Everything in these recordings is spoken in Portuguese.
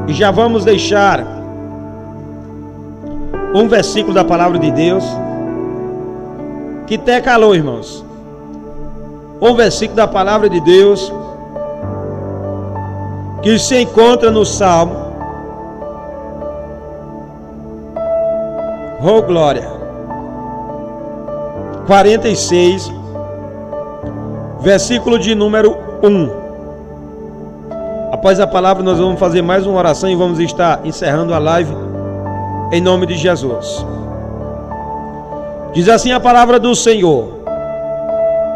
E já vamos deixar um versículo da palavra de Deus que até calou, irmãos. Um versículo da palavra de Deus que se encontra no Salmo. Oh glória! 46, versículo de número 1. Após a palavra nós vamos fazer mais uma oração e vamos estar encerrando a live em nome de Jesus. Diz assim a palavra do Senhor: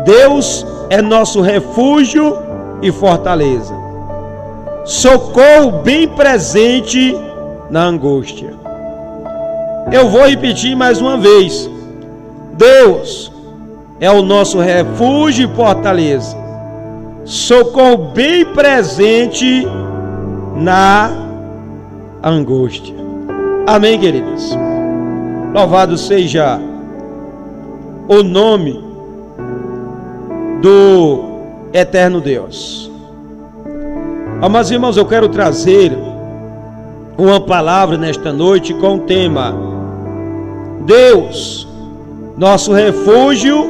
Deus é nosso refúgio e fortaleza, socorro bem presente na angústia. Eu vou repetir mais uma vez: Deus é o nosso refúgio e fortaleza, socorro bem presente na angústia. Amém, queridos? Louvado seja o nome do eterno Deus. Amados irmãos, eu quero trazer uma palavra nesta noite com o tema: Deus, nosso refúgio,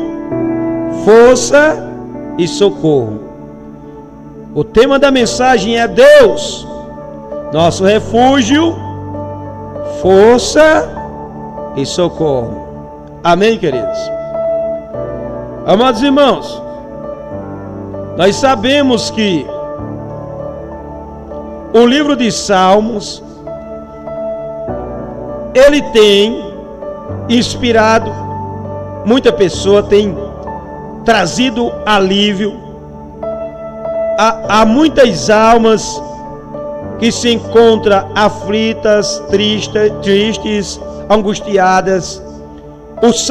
força e socorro. O tema da mensagem é Deus, nosso refúgio, força e socorro. Amém, queridos? Amados irmãos, nós sabemos que o livro de Salmos, ele tem inspirado muita pessoa, tem trazido alívio a muitas almas que se encontram aflitas, tristes, angustiadas. Os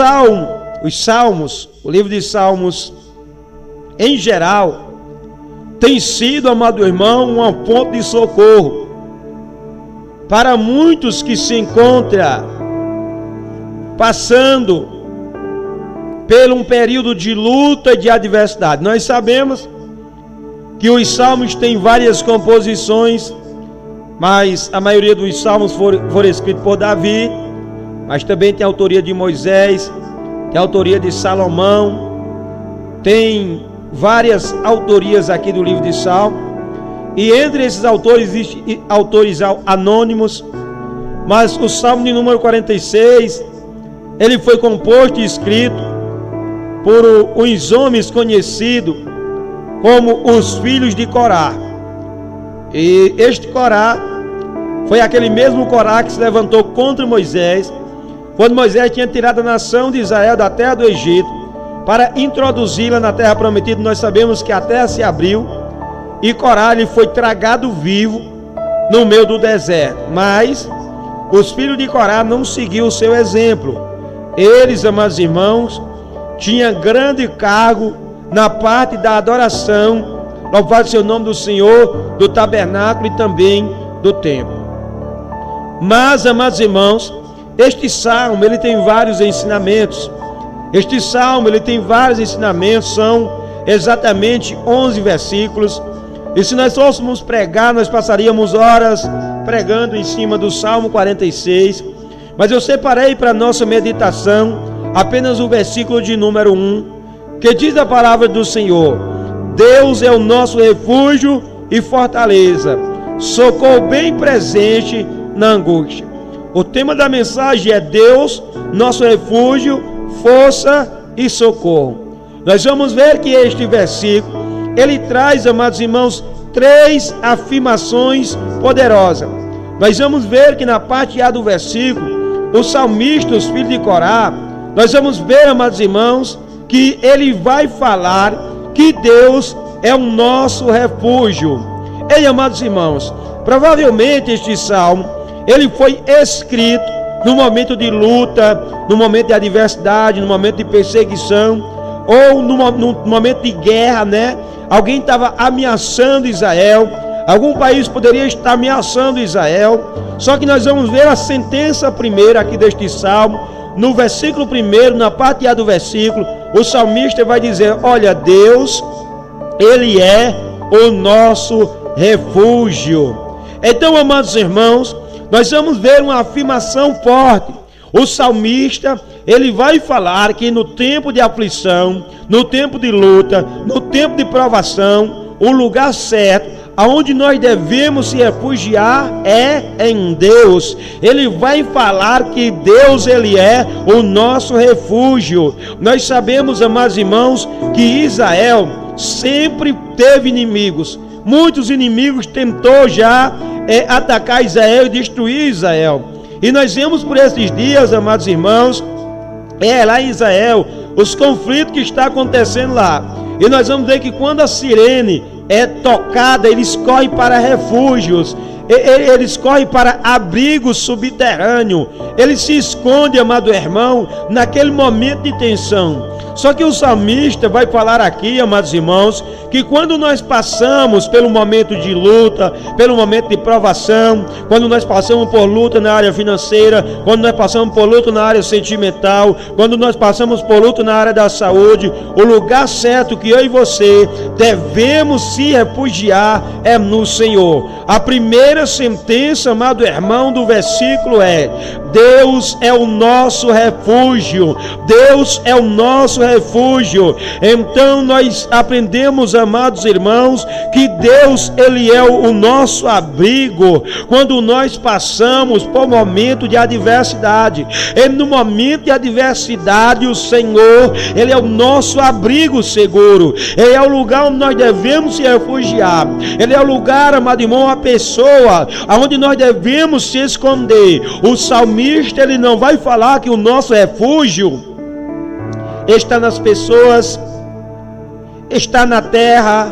Salmos, o livro de Salmos, em geral, tem sido, amado irmão, uma fonte de socorro para muitos que se encontram passando por um período de luta e de adversidade. Nós sabemos que os salmos têm várias composições, mas a maioria dos salmos foram escritos por Davi, mas também tem a autoria de Moisés, tem a autoria de Salomão, tem várias autorias aqui do livro de Salmo, e entre esses autores existem autores anônimos, mas o Salmo de número 46, ele foi composto e escrito por uns homens conhecidos como os filhos de Corá. E este Corá foi aquele mesmo Corá que se levantou contra Moisés, quando Moisés tinha tirado a nação de Israel da terra do Egito para introduzi-la na terra prometida. Nós sabemos que a terra se abriu e Corá ele foi tragado vivo no meio do deserto. Mas os filhos de Corá não seguiram o seu exemplo. Eles, amados irmãos, tinham grande cargo na parte da adoração, louvado seja o nome do Senhor, do tabernáculo e também do templo. Mas, amados irmãos, este salmo ele tem vários ensinamentos. Este salmo ele tem vários ensinamentos, são exatamente 11 versículos. E se nós fôssemos pregar, nós passaríamos horas pregando em cima do Salmo 46. Mas eu separei para nossa meditação apenas o versículo de número 1, que diz a palavra do Senhor: Deus é o nosso refúgio e fortaleza, socorro bem presente na angústia. O tema da mensagem é Deus, nosso refúgio, força e socorro. Nós vamos ver que este versículo ele traz, amados irmãos, 3 afirmações poderosas. Nós vamos ver que na parte A do versículo, o salmista, os filhos de Corá, nós vamos ver, amados irmãos, que ele vai falar que Deus é o nosso refúgio. E, amados irmãos, provavelmente este salmo, ele foi escrito no momento de luta, no momento de adversidade, no momento de perseguição, ou no momento de guerra, né? Alguém estava ameaçando Israel, algum país poderia estar ameaçando Israel. Só que nós vamos ver a sentença primeira aqui deste salmo, no versículo 1, na parte A do versículo, o salmista vai dizer: olha, Deus, Ele é o nosso refúgio. Então, amados irmãos, nós vamos ver uma afirmação forte. O salmista, ele vai falar que no tempo de aflição, no tempo de luta, no tempo de provação, o lugar certo, aonde nós devemos se refugiar é em Deus. Ele vai falar que Deus, ele é o nosso refúgio. Nós sabemos, amados irmãos, que Israel sempre teve inimigos. Muitos inimigos tentou já atacar Israel e destruir Israel. E nós vemos por esses dias, amados irmãos, lá em Israel, os conflitos que estão acontecendo lá. E nós vamos ver que quando a sirene é tocada, eles correm para refúgios, eles correm para abrigos subterrâneos, eles se escondem, amado irmão, naquele momento de tensão. Só que o salmista vai falar aqui, amados irmãos, que quando nós passamos pelo momento de luta, pelo momento de provação, quando nós passamos por luta na área financeira, quando nós passamos por luta na área sentimental, quando nós passamos por luta na área da saúde, o lugar certo que eu e você devemos se refugiar é no Senhor. A primeira sentença, amado irmão, do versículo é: Deus é o nosso refúgio. Deus é o nosso refúgio. Então nós aprendemos, amados irmãos, que Deus, ele é o nosso abrigo quando nós passamos por momento de adversidade. E no momento de adversidade, o Senhor, ele é o nosso abrigo seguro. Ele é o lugar onde nós devemos se refugiar. Ele é o lugar, amado irmão, a pessoa aonde nós devemos se esconder. O salmista, ele não vai falar que o nosso refúgio está nas pessoas, está na terra,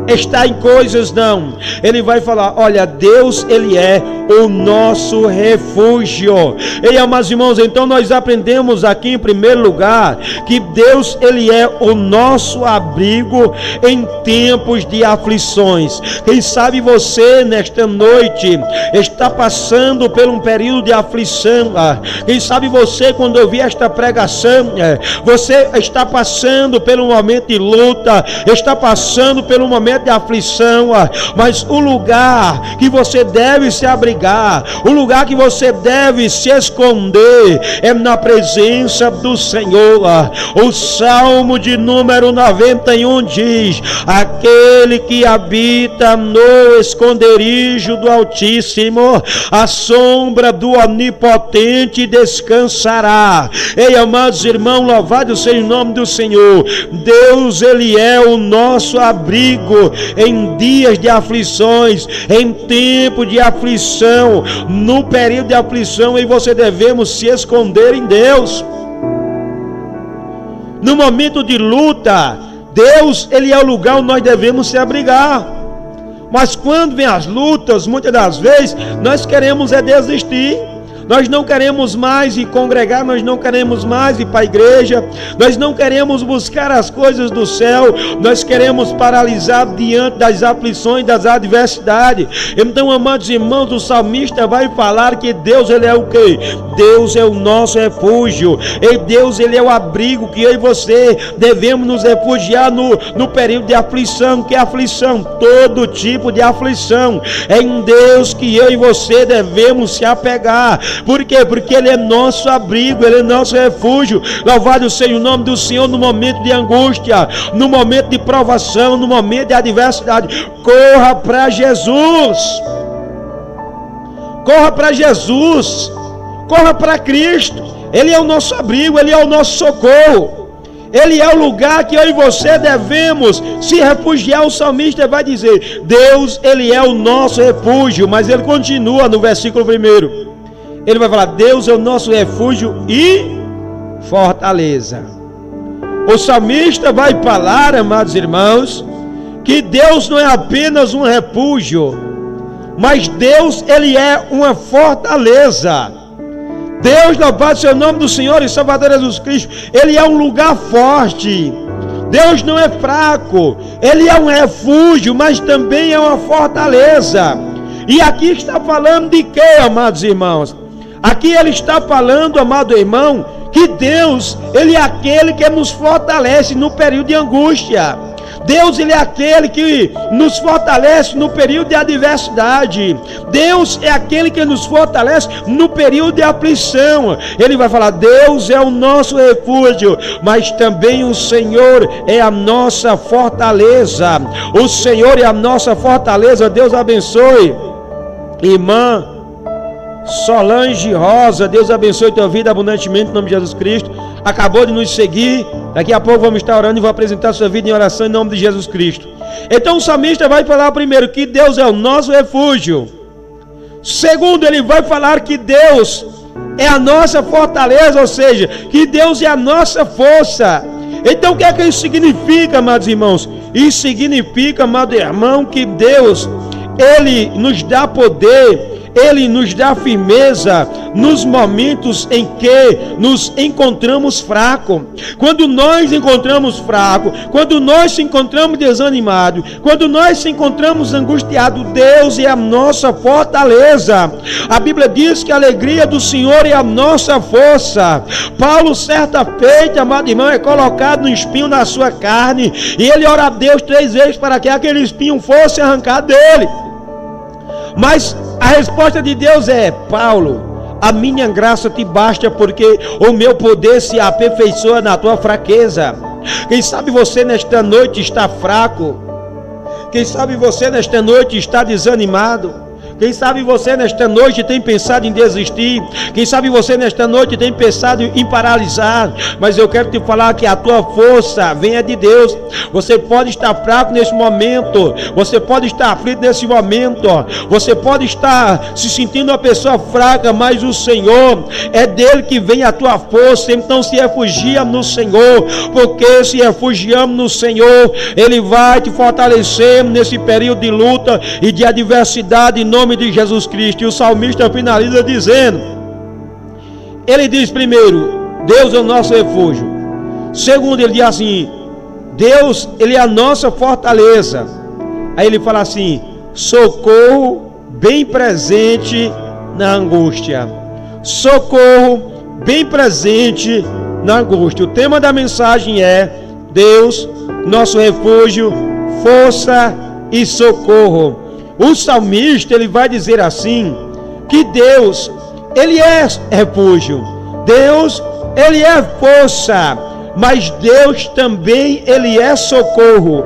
está em coisas, não. Ele vai falar: olha, Deus, ele é o nosso refúgio. E, amados irmãos, então nós aprendemos aqui em primeiro lugar que Deus, ele é o nosso abrigo em tempos de aflições. Quem sabe você nesta noite está passando por um período de aflição. Quem sabe você, quando ouvir esta pregação, você está passando por um momento de luta, está passando por um momento de aflição, mas o lugar que você deve se abrigar, o lugar que você deve se esconder é na presença do Senhor. O Salmo de número 91 diz: aquele que habita no esconderijo do Altíssimo, a sombra do Onipotente descansará. Ei, amados irmãos, louvado seja o nome do Senhor. Deus, ele é o nosso abrigo em dias de aflições, em tempo de aflição, no período de aflição, e você devemos se esconder em Deus. No momento de luta, Deus, ele é o lugar onde nós devemos se abrigar. Mas quando vem as lutas, muitas das vezes nós queremos desistir. Nós não queremos mais ir congregar, nós não queremos mais ir para a igreja, nós não queremos buscar as coisas do céu, nós queremos paralisar diante das aflições, das adversidades. Então, amados irmãos, o salmista vai falar que Deus, ele é o quê? Deus é o nosso refúgio, e Deus, ele é o abrigo que eu e você devemos nos refugiar no período de aflição. Que é aflição? Todo tipo de aflição. É em Deus que eu e você devemos se apegar. Por quê? Porque ele é nosso abrigo, ele é nosso refúgio. Louvado seja o nome do Senhor no momento de angústia, no momento de provação, no momento de adversidade. Corra para Jesus. Corra para Jesus. Corra para Cristo. Ele é o nosso abrigo, ele é o nosso socorro. Ele é o lugar que eu e você devemos se refugiar. O salmista vai dizer: Deus, ele é o nosso refúgio. Mas ele continua no versículo 1. Ele vai falar: Deus é o nosso refúgio e fortaleza. O salmista vai falar, amados irmãos, que Deus não é apenas um refúgio, mas Deus, ele é uma fortaleza. Deus, louvado seja o nome do Senhor e Salvador Jesus Cristo, ele é um lugar forte. Deus não é fraco, ele é um refúgio, mas também é uma fortaleza. E aqui está falando de quê, amados irmãos? Aqui ele está falando, amado irmão, que Deus, ele é aquele que nos fortalece no período de angústia. Deus, Ele é aquele que nos fortalece no período de adversidade. Deus é aquele que nos fortalece no período de aflição. Ele vai falar: Deus é o nosso refúgio, mas também o Senhor é a nossa fortaleza. O Senhor é a nossa fortaleza. Deus abençoe irmã Solange Rosa, Deus abençoe tua vida abundantemente em nome de Jesus Cristo. Acabou de nos seguir. Daqui a pouco vamos estar orando e vou apresentar sua vida em oração em nome de Jesus Cristo. Então o salmista vai falar primeiro que Deus é o nosso refúgio. Segundo, ele vai falar que Deus é a nossa fortaleza, ou seja, que Deus é a nossa força. Então o que é que isso significa, amados irmãos? Isso significa, amado irmão, que Deus, Ele nos dá poder, Ele nos dá firmeza nos momentos em que nos encontramos fracos. Quando nós encontramos fracos, quando nós se encontramos desanimados, quando nós se encontramos angustiados, Deus é a nossa fortaleza. A Bíblia diz que a alegria do Senhor é a nossa força. Paulo, certa feita, amado irmão, é colocado no espinho na sua carne, e ele ora a Deus 3 vezes para que aquele espinho fosse arrancado dele. Mas a resposta de Deus é: Paulo, a minha graça te basta, porque o meu poder se aperfeiçoa na tua fraqueza. Quem sabe você nesta noite está fraco? Quem sabe você nesta noite está desanimado? Quem sabe você nesta noite tem pensado em desistir? Quem sabe você nesta noite tem pensado em paralisar? Mas eu quero te falar que a tua força venha de Deus. Você pode estar fraco nesse momento, você pode estar aflito nesse momento, você pode estar se sentindo uma pessoa fraca, mas o Senhor, é dele que vem a tua força. Então se refugia no Senhor, porque se refugiamos no Senhor, Ele vai te fortalecer nesse período de luta e de adversidade, em nome de Jesus Cristo. E o salmista finaliza dizendo, ele diz primeiro: Deus é o nosso refúgio. Segundo, ele diz assim: Deus, Ele é a nossa fortaleza. Aí ele fala assim: socorro bem presente na angústia. Socorro bem presente na angústia. O tema da mensagem é Deus, nosso refúgio, força e socorro. O salmista, ele vai dizer assim, que Deus, Ele é refúgio, Deus, Ele é força, mas Deus também, Ele é socorro.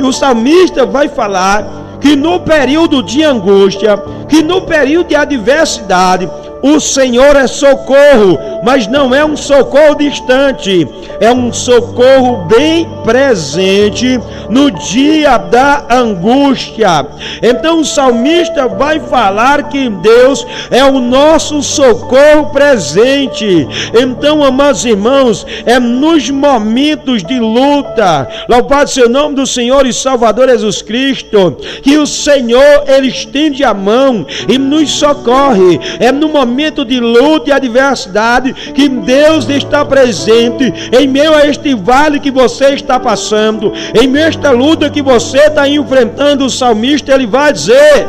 O salmista vai falar que no período de angústia, que no período de adversidade, o Senhor é socorro, mas não é um socorro distante, é um socorro bem presente no dia da angústia. Então o salmista vai falar que Deus é o nosso socorro presente. Então, amados irmãos, é nos momentos de luta, louvado seja o nome do Senhor e Salvador Jesus Cristo, que o Senhor, Ele estende a mão e nos socorre. É no momento de luta e adversidade que Deus está presente em meio a este vale que você está passando, em meio a esta luta que você está enfrentando. O salmista, ele vai dizer: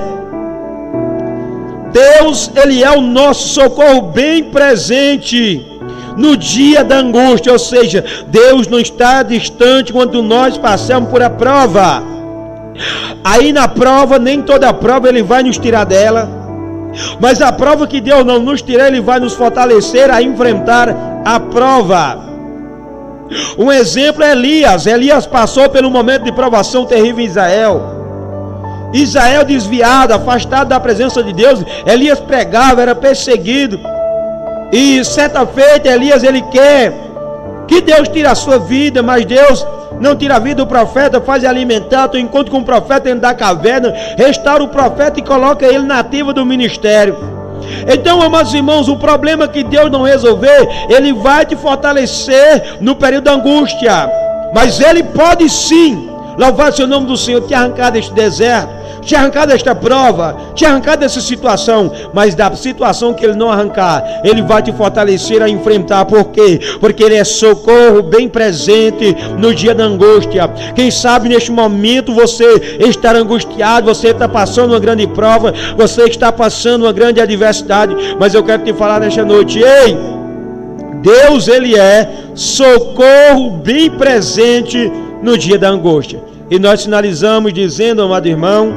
Deus, Ele é o nosso socorro bem presente no dia da angústia. Ou seja, Deus não está distante quando nós passamos por a prova. Aí na prova, nem toda prova Ele vai nos tirar dela, mas a prova que Deus não nos tira, Ele vai nos fortalecer a enfrentar a prova. Um exemplo é Elias. Elias passou pelo momento de provação terrível em Israel desviado, afastado da presença de Deus. Elias pregava, era perseguido, e certa feita Elias, ele quer que Deus tire a sua vida, mas Deus não tira a vida do profeta, faz alimentar. Tu encontra com o profeta dentro da caverna, restaura o profeta e coloca ele na ativa do ministério. Então, amados irmãos, o problema que Deus não resolver, Ele vai te fortalecer no período da angústia, mas Ele pode sim, louvado seja o nome do Senhor, te arrancar deste deserto, te arrancar desta prova, te arrancar dessa situação. Mas da situação que Ele não arrancar, Ele vai te fortalecer a enfrentar. Por quê? Porque Ele é socorro bem presente no dia da angústia. Quem sabe neste momento você está angustiado, você está passando uma grande prova, você está passando uma grande adversidade, mas eu quero te falar nesta noite: ei, Deus, Ele é socorro bem presente no dia da angústia. E nós finalizamos dizendo, amado irmão,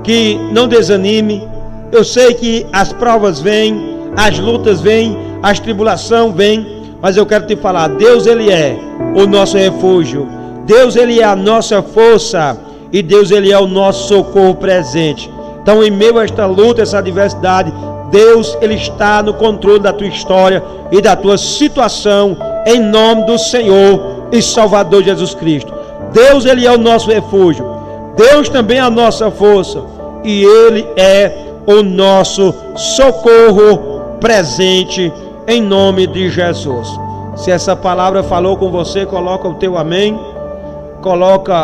que não desanime. Eu sei que as provas vêm, as lutas vêm, as tribulações vêm, mas eu quero te falar, Deus ele é o nosso refúgio, Deus ele é a nossa força e Deus ele é o nosso socorro presente. Então, em meio a esta luta, essa adversidade, Deus ele está no controle da tua história e da tua situação, em nome do Senhor e Salvador Jesus Cristo. Deus ele é o nosso refúgio, Deus também é a nossa força e ele é o nosso socorro presente, em nome de Jesus. Se essa palavra falou com você, coloca o teu amém, coloca